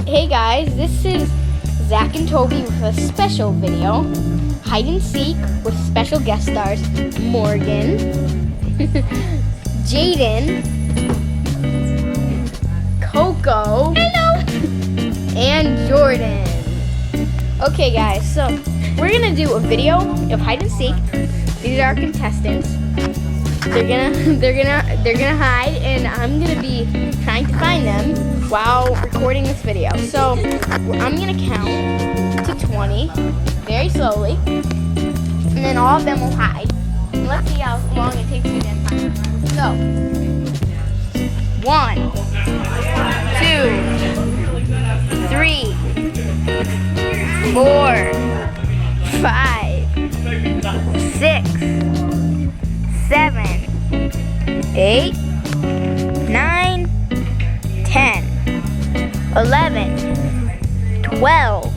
Hey guys, this is Zach and Toby with a special video. Hide and Seek with special guest stars Morgan, Jayden, Coco, hello, and Jordan. Okay guys, so we're gonna do a video of Hide and Seek. These are our contestants. They're gonna hide, and I'm gonna be trying to find them while recording this video. So I'm gonna count to 20 very slowly, and then all of them will hide. And let's see how long it takes me to find them. So 1, 2, 3, 4, 5, 6, 7, 8, 9, 10, 11, 12,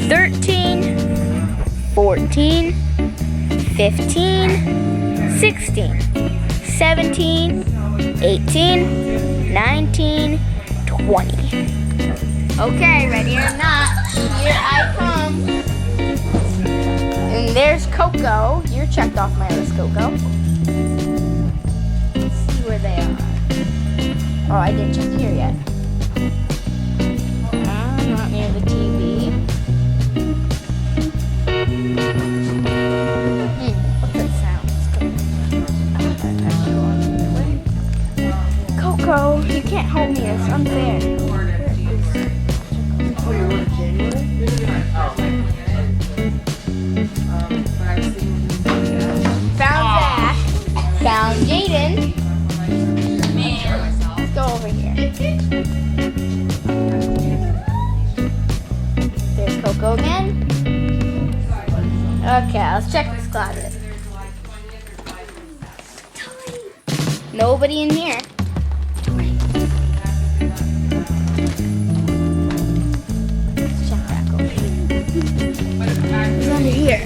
13, 14, 15, 16, 17, 18, 19, 20. Okay, ready or not, here I come. And there's Coco. You're checked off my list, Coco. Let's see where they are. Oh, I didn't check here yet. Not near the TV. What's that sound? Coco, you can't hold me. It's unfair. Found Zach. Found Jayden. Let's go over here. There's Coco again. Okay, let's check this closet. Nobody in here. Let's check back over here. Who's under here?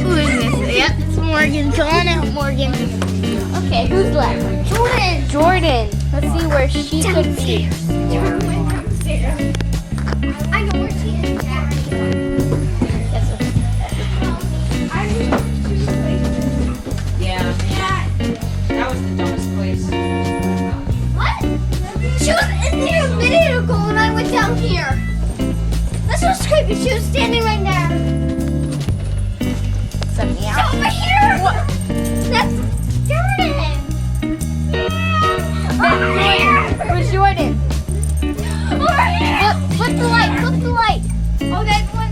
Who is this? Yep, it's Morgan. Come on out, Morgan. Okay, who's left? Jordan. Let's see where she could be. I know where she is. Yeah. That was the dumbest place. What? She was in there a minute ago when I went down here. That's what's creepy. She was standing right there. Send me out. Over here. What? That's Jordan. Over here. Where's Jordan? Over here. Flip the light. Flip the light. Oh, that one.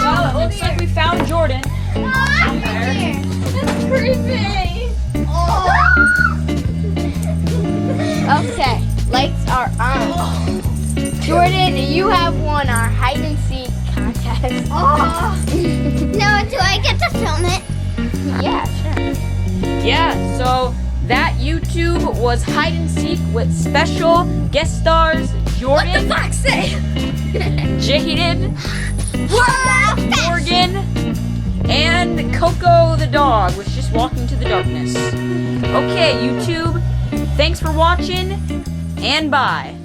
Well, it looks like we found Jordan. That's creepy. Oh. Okay, lights are on. Jordan, you have won our hide and seek contest. Oh. Now, do I get to film it? Yeah, sure. Yeah, so that YouTube was Hide and Seek with special guest stars Jordan, What the fuck say? Jayden, Morgan, and Coco the dog was just walking to the darkness. Okay, YouTube, thanks for watching, and bye.